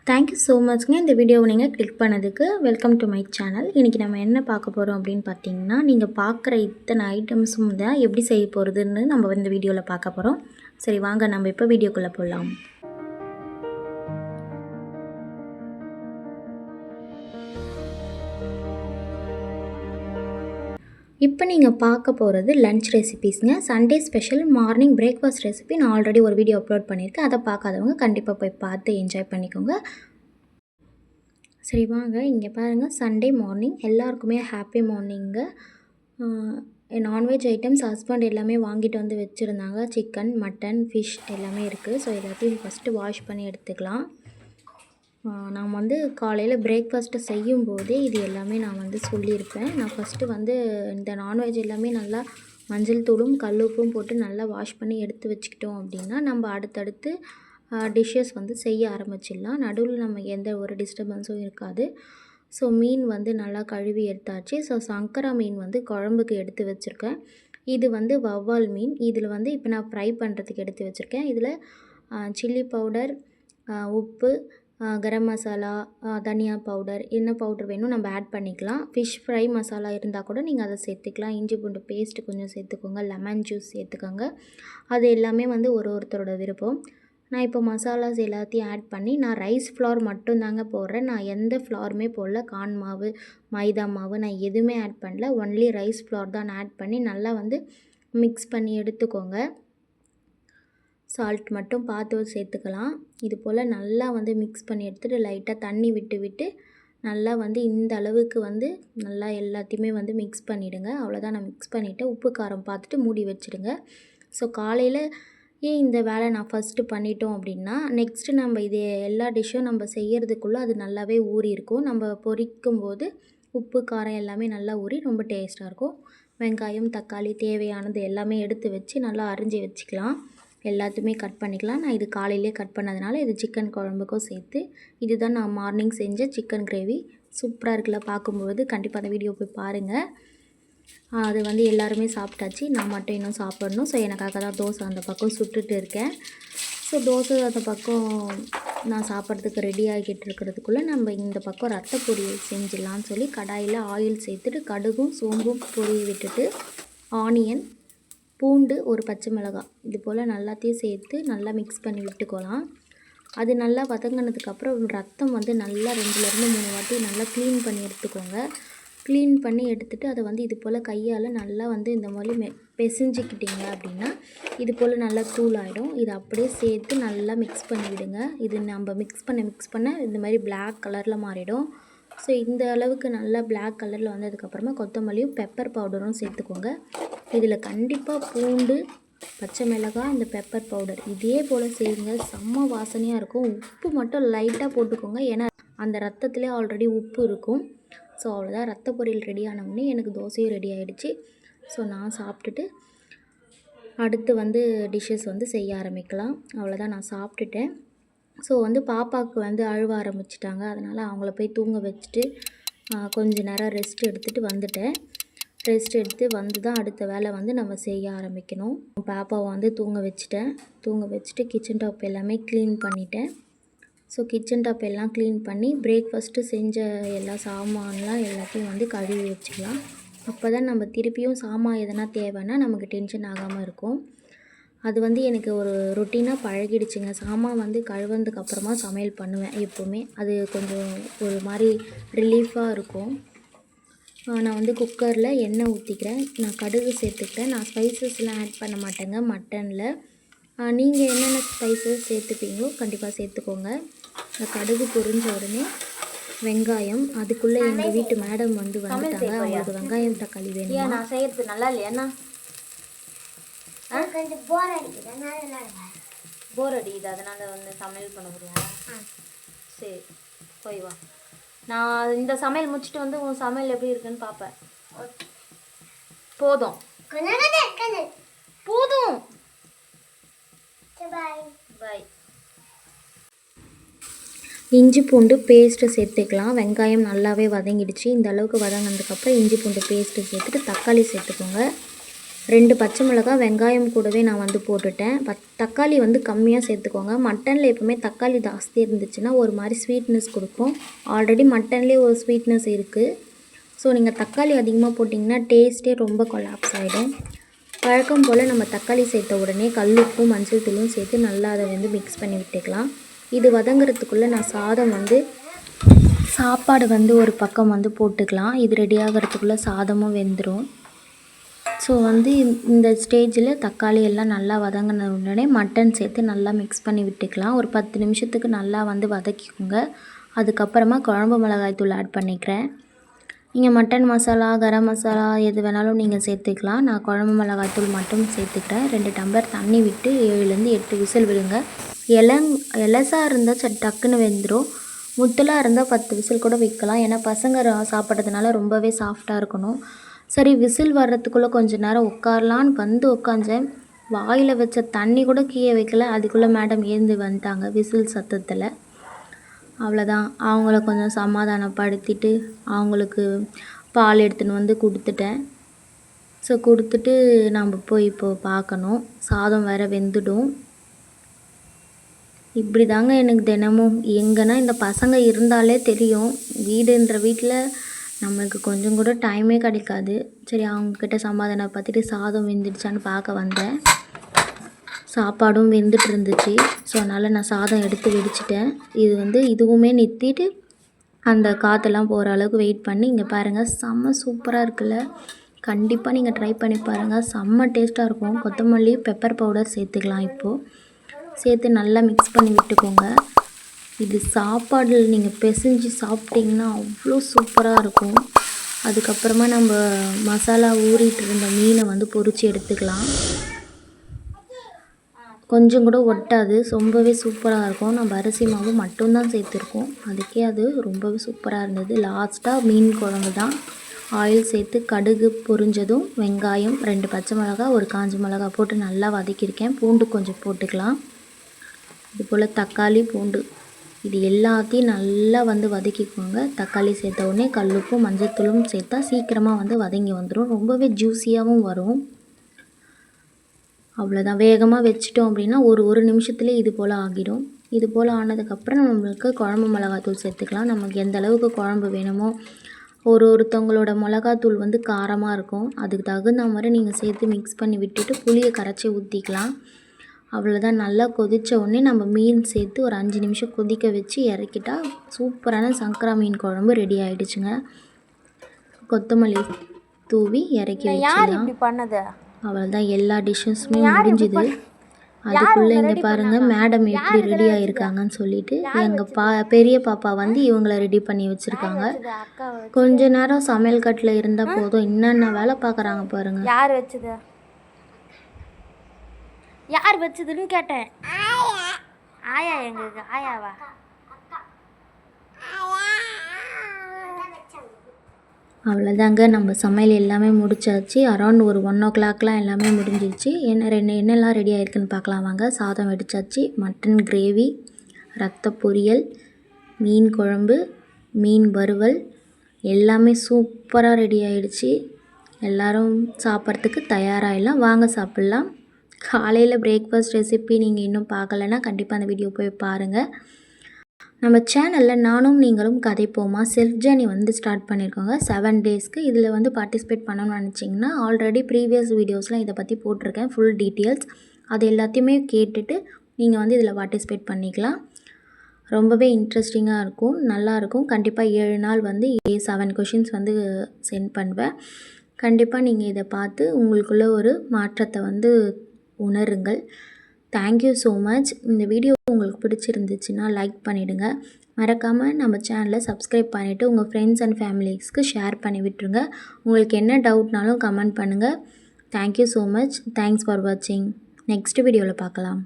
Thank you so மச்ங்க. இந்த வீடியோவை நீங்கள் கிளிக் பண்ணதுக்கு. Welcome to my channel. இன்றைக்கி நம்ம என்ன பார்க்க போகிறோம் அப்படின்னு பார்த்தீங்கன்னா, நீங்கள் பார்க்குற இத்தனை ஐட்டம்ஸும் தான் எப்படி செய்ய போகிறதுன்னு நம்ம இந்த வீடியோவில் பார்க்க போகிறோம். சரி வாங்க நம்ம இப்போ வீடியோக்குள்ளே போகலாம். இப்போ நீங்கள் பார்க்க போகிறது லன்ச் ரெசிபீஸ்ங்க. Sunday special morning breakfast recipe நான் ஆல்ரெடி ஒரு வீடியோ அப்லோட் பண்ணியிருக்கேன். அதை பார்க்காதவங்க கண்டிப்பாக போய் பார்த்து என்ஜாய் பண்ணிக்கோங்க. சரி வாங்க, இங்கே பாருங்கள், சண்டே மார்னிங் எல்லாருக்குமே happy morning. Non veg items husband எல்லாமே வாங்கிட்டு வந்து வச்சுருந்தாங்க. சிக்கன், மட்டன், ஃபிஷ் எல்லாமே இருக்குது. ஸோ எல்லாத்தையும் ஃபஸ்ட்டு வாஷ் பண்ணி எடுத்துக்கலாம். நான் வந்து காலையில் பிரேக்ஃபாஸ்ட்டு செய்யும்போதே இது எல்லாமே நான் வந்து சொல்லியிருப்பேன். நான் ஃபஸ்ட்டு வந்து இந்த நான்வெஜ் எல்லாமே நல்லா மஞ்சள் தூளும் கல்லுப்பும் போட்டு நல்லா வாஷ் பண்ணி எடுத்து வச்சுக்கிட்டோம் அப்படின்னா நம்ம அடுத்தடுத்து டிஷ்ஷஸ் வந்து செய்ய ஆரம்பிச்சிடலாம். நடுவில் நம்ம எந்த ஒரு டிஸ்டர்பன்ஸும் இருக்காது. ஸோ மீன் வந்து நல்லா கழுவி எடுத்தாச்சு. ஸோ சங்கரா மீன் வந்து குழம்புக்கு எடுத்து வச்சுருக்கேன். இது வந்து வவ்வால் மீன். இதில் வந்து இப்போ நான் ஃப்ரை பண்ணுறதுக்கு எடுத்து வச்சுருக்கேன். இதில் சில்லி பவுடர், உப்பு, கரம் மசாலா, தனியா பவுடர், என்ன பவுடர் வேணும் நம்ம ஆட் பண்ணிக்கலாம். ஃபிஷ் ஃப்ரை மசாலா இருந்தால் கூட நீங்கள் அதை சேர்த்துக்கலாம். இஞ்சி பூண்டு பேஸ்ட்டு கொஞ்சம் சேர்த்துக்கோங்க. லெமன் ஜூஸ் சேர்த்துக்கோங்க. அது எல்லாமே வந்து ஒருத்தரோட விருப்பம். நான் இப்போ மசாலாஸ் எல்லாத்தையும் ஆட் பண்ணி நான் ரைஸ் ஃப்ளார் மட்டும்தாங்க போடுறேன். நான் எந்த ஃப்ளாருமே போடல. கார்ன் மாவு, மைதா மாவு நான் எதுவுமே ஆட் பண்ணல. ஒன்லி ரைஸ் ஃப்ளார் தான் ஆட் பண்ணி நல்லா வந்து மிக்ஸ் பண்ணி எடுத்துக்கோங்க. சால்ட் மட்டும் பார்த்து சேர்த்துக்கலாம். இது போல் நல்லா வந்து மிக்ஸ் பண்ணி எடுத்துகிட்டு லைட்டாக தண்ணி விட்டு நல்லா வந்து இந்த அளவுக்கு வந்து நல்லா எல்லாத்தையுமே வந்து மிக்ஸ் பண்ணிவிடுங்க. அவ்வளோதான், நான் மிக்ஸ் பண்ணிவிட்டு உப்பு காரம் பார்த்துட்டு மூடி வச்சுடுங்க. ஸோ காலையில் ஏன் இந்த வேலை நான் ஃபஸ்ட்டு பண்ணிட்டோம் அப்படின்னா, நெக்ஸ்ட்டு நம்ம இது எல்லா டிஷ்ஷும் நம்ம செய்கிறதுக்குள்ளே அது நல்லாவே ஊறி இருக்கும். நம்ம பொரிக்கும்போது உப்பு காரம் எல்லாமே நல்லா ஊறி ரொம்ப டேஸ்ட்டாக இருக்கும். வெங்காயம், தக்காளி தேவையானது எல்லாமே எடுத்து வச்சு நல்லா அரிஞ்சு வச்சுக்கலாம். எல்லாத்தையுமே கட் பண்ணிக்கலாம். நான் இது காலையிலே கட் பண்ணதுனால இது சிக்கன் குழம்புக்கும் சேர்த்து. இதுதான் நான் மார்னிங் செஞ்ச சிக்கன் கிரேவி. சூப்பராக இருக்குல்ல பார்க்கும்போது. கண்டிப்பாக அந்த வீடியோ போய் பாருங்கள். அது வந்து எல்லாருமே சாப்பிட்டாச்சு. நான் மட்டும் இன்னும் சாப்பிடணும். ஸோ எனக்காக தான் தோசை அந்த பக்கம் சுட்டுட்டு இருக்கேன். ஸோ தோசை அந்த பக்கம் நான் சாப்பிட்றதுக்கு ரெடி ஆகிட்டு இருக்கிறதுக்குள்ளே நம்ம இந்த பக்கம் ரத்த பொரியல் செஞ்சிடலான்னு சொல்லி கடாயில் ஆயில் சேர்த்துட்டு கடுகும் சோம்பும் பொரிய விட்டுட்டு ஆனியன், பூண்டு, ஒரு பச்சை மிளகாய் இது போல் எல்லாத்தையும் சேர்த்து நல்லா மிக்ஸ் பண்ணி விட்டுக்கலாம். அது நல்லா வதங்கினதுக்கப்புறம் ரத்தம் வந்து நல்லா 2லேருந்து 3 வாட்டி நல்லா க்ளீன் பண்ணி எடுத்துக்கோங்க. க்ளீன் பண்ணி எடுத்துகிட்டு அதை வந்து இது போல் கையால் நல்லா வந்து இந்த மாதிரி பிசைஞ்சிக்கிட்டிங்க அப்படின்னா இது போல் நல்லா தூள் ஆகிடும். இதை அப்படியே சேர்த்து நல்லா மிக்ஸ் பண்ணி விடுங்க. இது நம்ம மிக்ஸ் பண்ண இந்த மாதிரி பிளாக் கலரில் மாறிடும். ஸோ இந்த அளவுக்கு நல்லா பிளாக் கலரில் வந்ததுக்கப்புறமா கொத்தமல்லியும் பெப்பர் பவுடரும் சேர்த்துக்கோங்க. இதில் கண்டிப்பாக பூண்டு, பச்சை மிளகாய், இந்த பெப்பர் பவுடர் இதே போல் செய்யுங்க. செம்ம வாசனையாக இருக்கும். உப்பு மட்டும் லைட்டாக போட்டுக்கோங்க. ஏன்னா அந்த ரத்தத்துலேயே ஆல்ரெடி உப்பு இருக்கும். ஸோ அவ்வளோதான், ரத்த பொரியல் ரெடி ஆனவுடனே எனக்கு தோசையும் ரெடி ஆகிடுச்சு. ஸோ நான் சாப்பிட்டுட்டு அடுத்து வந்து டிஷ்ஷஸ் வந்து செய்ய ஆரம்பிக்கலாம். அவ்வளோதான், நான் சாப்பிட்டுட்டேன். ஸோ வந்து பாப்பாவுக்கு வந்து அழுவ ஆரம்பிச்சிட்டாங்க. அதனால் அவங்கள போய் தூங்க வச்சுட்டு கொஞ்ச நேரம் ரெஸ்ட் எடுத்துகிட்டு வந்துட்டேன். ரெஸ்ட் எடுத்து வந்து தான் அடுத்த வேலை வந்து நம்ம செய்ய ஆரம்பிக்கணும். பாப்பாவை வந்து தூங்க வச்சுட்டு கிச்சன் டாப் எல்லாமே க்ளீன் பண்ணிட்டேன். ஸோ கிச்சன் டாப் எல்லாம் க்ளீன் பண்ணி பிரேக்ஃபாஸ்ட்டு செஞ்ச எல்லா சாமான்லாம் எல்லாத்தையும் வந்து கழுவி வச்சுக்கலாம். அப்போ தான் நம்ம திருப்பியும் சாமான் எதனா தேவைன்னா நமக்கு டென்ஷன் ஆகாமல் இருக்கும். அது வந்து எனக்கு ஒரு ரொட்டீனாக பழகிடுச்சுங்க. சாமான் வந்து கழுவுனதுக்கப்புறமா சமையல் பண்ணுவேன் எப்போவுமே. அது கொஞ்சம் ஒரு மாதிரி ரிலீஃபாக இருக்கும். நான் வந்து குக்கரில் எண்ணெய் ஊற்றிக்கிறேன். நான் கடுகு சேர்த்துக்கிட்டேன். நான் ஸ்பைசஸ்லாம் ஆட் பண்ண மாட்டேங்க மட்டனில். நீங்கள் என்னென்ன ஸ்பைசஸ் சேர்த்துப்பீங்களோ கண்டிப்பாக சேர்த்துக்கோங்க. இந்த கடுகு பொரிஞ்ச உடனே வெங்காயம், அதுக்குள்ளே எங்கள் வீட்டு மேடம் வந்து வந்துட்டாங்க. அவங்களுக்கு வெங்காயம் தக்காளி வேணுமா? நான் செய்கிறது நல்லா இல்லையாண்ணா? கொஞ்சம் போர் அடிக்குது, அதனால் வந்து சமையல் பண்ண முடியாது. சரி போய் வா. நான் இந்த சமையல் முடிச்சுட்டு வந்து உன் சமையல் எப்படி இருக்குன்னு பார்ப்பேன். போதும் போதும், பாய். இஞ்சி பூண்டு பேஸ்ட்டு சேர்த்துக்கலாம். வெங்காயம் நல்லாவே வதங்கிடுச்சு. இந்த அளவுக்கு வதங்கினதுக்கப்புறம் இஞ்சி பூண்டு பேஸ்ட்டு சேர்த்துட்டு தக்காளி சேர்த்துக்கோங்க. 2 பச்சை மிளகாய், வெங்காயம் கூடவே நான் வந்து போட்டுட்டேன். தக்காளி வந்து கம்மியாக சேர்த்துக்கோங்க. மட்டனில் எப்பவுமே தக்காளி ஜாஸ்தி இருந்துச்சுன்னா ஒரு மாதிரி ஸ்வீட்னஸ் கொடுக்கும். ஆல்ரெடி மட்டன்லேயே ஒரு ஸ்வீட்னஸ் இருக்குது. ஸோ நீங்கள் தக்காளி அதிகமாக போட்டிங்கன்னா டேஸ்ட்டே ரொம்ப கொலாப்ஸ் ஆகிடும். வழக்கம் போல் நம்ம தக்காளி சேர்த்த உடனே கல்லுப்பும் மஞ்சள் தூளும் சேர்த்து நல்லா அதை வந்து மிக்ஸ் பண்ணி விட்டுக்கலாம். இது வதங்குறதுக்குள்ளே நான் சாப்பாடு வந்து ஒரு பக்கம் வந்து போட்டுக்கலாம். இது ரெடி ஆகிறதுக்குள்ளே சாதமும் வெந்துடும். ஸோ வந்து இந்த ஸ்டேஜில் தக்காளி எல்லாம் நல்லா வதங்கின உடனே மட்டன் சேர்த்து நல்லா மிக்ஸ் பண்ணி விட்டுக்கலாம். ஒரு 10 நிமிஷத்துக்கு நல்லா வந்து வதக்கிக்கோங்க. அதுக்கப்புறமா குழம்பு மிளகாய் தூள் ஆட் பண்ணிக்கிறேன். நீங்கள் மட்டன் மசாலா, கரம் மசாலா எது வேணாலும் நீங்கள் சேர்த்துக்கலாம். நான் குழம்பு மிளகாய் தூள் மட்டும் சேர்த்துக்கிறேன். 2 டம்ளர் தண்ணி விட்டு 7லேருந்து 8 விசில் விடுங்க. எலசாக இருந்தால் டக்குன்னு வெந்துடும். முத்தலாக இருந்தால் 10 விசில் கூட வைக்கலாம். ஏன்னா பசங்க சாப்பிட்றதுனால ரொம்பவே சாஃப்டாக இருக்கணும். சரி, விசில் வர்றதுக்குள்ளே கொஞ்சம் நேரம் உட்காரலான்னு வந்து உட்காந்தேன். வாயில் வச்ச தண்ணி கூட கீழே வைக்கல. அதுக்குள்ளே மேடம் ஏந்து வந்துட்டாங்க விசில் சத்தத்தில். அவ்வளோதான். அவங்கள கொஞ்சம் சமாதானப்படுத்திட்டு அவங்களுக்கு பால் எடுத்துன்னு வந்து கொடுத்துட்டேன். ஸோ கொடுத்துட்டு நம்ம போய் இப்போது பார்க்கணும். சாதம் வேறு வெந்துடும். இப்படி தாங்க எனக்கு தினமும் எங்கன்னா இந்த பசங்க இருந்தாலே தெரியும். வீட்டில் நம்மளுக்கு கொஞ்சம் கூட டைமே கிடைக்காது. சரி, அவங்கக்கிட்ட சமாதானப்படுத்திட்டு சாதம் வெந்துடுச்சான்னு பார்க்க வந்தேன். சாப்பாடும் வெந்துட்டு இருந்துச்சு. ஸோ அதனால் நான் சாதம் எடுத்து வெடிச்சிட்டேன். இதுவுமே நிறுத்திட்டு அந்த காற்றெல்லாம் போகிற அளவுக்கு வெயிட் பண்ணி இங்கே பாருங்கள், செம்ம சூப்பராக இருக்குல்ல. கண்டிப்பாக நீங்கள் ட்ரை பண்ணி பாருங்கள். செம்ம டேஸ்ட்டாக இருக்கும். கொத்தமல்லி, பெப்பர் பவுடர் சேர்த்துக்கலாம். இப்போது சேர்த்து நல்லா மிக்ஸ் பண்ணி விட்டுக்கோங்க. இது சாப்பாடில் நீங்கள் பிசைஞ்சு சாப்பிட்டிங்கன்னா அவ்வளோ சூப்பராக இருக்கும். அதுக்கப்புறமா நம்ம மசாலா ஊறிட்டு இருந்த மீனை வந்து பொரித்து எடுத்துக்கலாம். கொஞ்சம் கூட ஒட்டாது. ரொம்பவே சூப்பராக இருக்கும். நம்ம அரிசி மாவு மட்டும்தான் சேர்த்துருக்கோம். அதுக்கே அது ரொம்பவே சூப்பராக இருந்தது. லாஸ்ட்டாக மீன் குழம்பு தான். ஆயில் சேர்த்து கடுகு பொரிஞ்சதும் வெங்காயம், 2 பச்சை மிளகா, 1 காஞ்ச மிளகா போட்டு நல்லா வதக்கியிருக்கேன். பூண்டு கொஞ்சம் போட்டுக்கலாம். இதுபோல் தக்காளி, பூண்டு இது எல்லாத்தையும் நல்லா வந்து வதக்கிக்கோங்க. தக்காளி சேர்த்த உடனே கல்லுப்பும் மஞ்சத்தூளும் சேர்த்தா சீக்கிரமாக வந்து வதங்கி வந்துடும். ரொம்பவே ஜூஸியாகவும் வரும். அவ்வளோதான். வேகமாக வச்சிட்டோம் அப்படின்னா ஒரு நிமிஷத்துலேயே இது போல் ஆகிடும். இது போல் ஆனதுக்கப்புறம் நம்மளுக்கு குழம்பு மிளகாத்தூள் சேர்த்துக்கலாம். நமக்கு எந்த அளவுக்கு குழம்பு வேணுமோ, ஒருத்தவங்களோட மிளகாத்தூள் வந்து காரமாக இருக்கும். அதுக்கு தகுந்த மாதிரி நீங்கள் சேர்த்து மிக்ஸ் பண்ணி விட்டுட்டு புளியை கரைச்சி ஊற்றிக்கலாம். அவ்வளோதான். நல்லா கொதித்த உடனே நம்ம மீன் சேர்த்து ஒரு 5 நிமிஷம் கொதிக்க வச்சு இறக்கிட்டா சூப்பரான சங்கரா மீன் குழம்பு ரெடி ஆகிடுச்சுங்க. கொத்தமல்லி தூவி இறக்கி வச்சுக்கலாம். அவ்வளோதான். எல்லா டிஷ்ஷஸுமே முடிஞ்சுது. அதுக்குள்ளே இங்கே பாருங்கள் மேடம் எப்படி ரெடி ஆகிருக்காங்கன்னு சொல்லிட்டு எங்கள் பெரிய பாப்பா வந்து இவங்கள ரெடி பண்ணி வச்சுருக்காங்க. கொஞ்ச நேரம் சமையல் கட்டில் இருந்தால் போதும், என்னென்ன வேலை பார்க்குறாங்க பாருங்கள். யார் வச்சதுன்னு கேட்டேன். ஆயா எங்களுக்கு ஆயாவா? அவ்வளோதாங்க. நம்ம சமையல் எல்லாமே முடிச்சாச்சு. அரௌண்ட் ஒரு 1 o'clockலாம் எல்லாமே முடிஞ்சிச்சு. என்னெல்லாம் ரெடி ஆகிருக்குன்னு பார்க்கலாம் வாங்க. சாதம் வெடிச்சாச்சு. மட்டன் கிரேவி, ரத்த பொரியல், மீன் குழம்பு, மீன் வறுவல் எல்லாமே சூப்பராக ரெடி ஆகிடுச்சு. எல்லோரும் சாப்பிட்றதுக்கு தயாராகிடலாம். வாங்க சாப்பிட்லாம். காலையில் பிரேக்ஃபாஸ்ட் ரெசிபி நீங்கள் இன்னும் பார்க்கலன்னா கண்டிப்பாக அந்த வீடியோ போய் பாருங்கள். நம்ம சேனலில் நானும் நீங்களும் கதைப்போமா செல்ஃப் ஜேர்னி வந்து ஸ்டார்ட் பண்ணியிருக்கோங்க 7 டேஸ்க்கு. இதில் வந்து பார்ட்டிசிபேட் பண்ணணும்னு நினச்சிங்கன்னா ஆல்ரெடி ப்ரீவியஸ் வீடியோஸ்லாம் இதை பற்றி போட்டிருக்கேன், ஃபுல் டீட்டெயில்ஸ். அது எல்லாத்தையுமே கேட்டுட்டு நீங்கள் வந்து இதில் பார்ட்டிசிபேட் பண்ணிக்கலாம். ரொம்பவே இன்ட்ரெஸ்டிங்காக இருக்கும், நல்லாயிருக்கும். கண்டிப்பாக 7 நாள் வந்து 7 கொஷின்ஸ் வந்து சென்ட் பண்ணுவேன். கண்டிப்பாக நீங்கள் இதை பார்த்து உங்களுக்குள்ள ஒரு மாற்றத்தை வந்து உணருங்கள். Thank you so much. இந்த வீடியோ உங்களுக்கு பிடிச்சிருந்துச்சுன்னா லைக் பண்ணிவிடுங்க. மறக்காமல் நம்ம சேனலை சப்ஸ்கிரைப் பண்ணிவிட்டு உங்கள் ஃப்ரெண்ட்ஸ் அண்ட் ஃபேமிலிஸ்க்கு ஷேர் பண்ணி விட்டுருங்க. உங்களுக்கு என்ன டவுட்னாலும் கமெண்ட் பண்ணுங்கள். Thank you so much. Thanks for வாட்சிங். நெக்ஸ்ட் வீடியோவில் பார்க்கலாம்.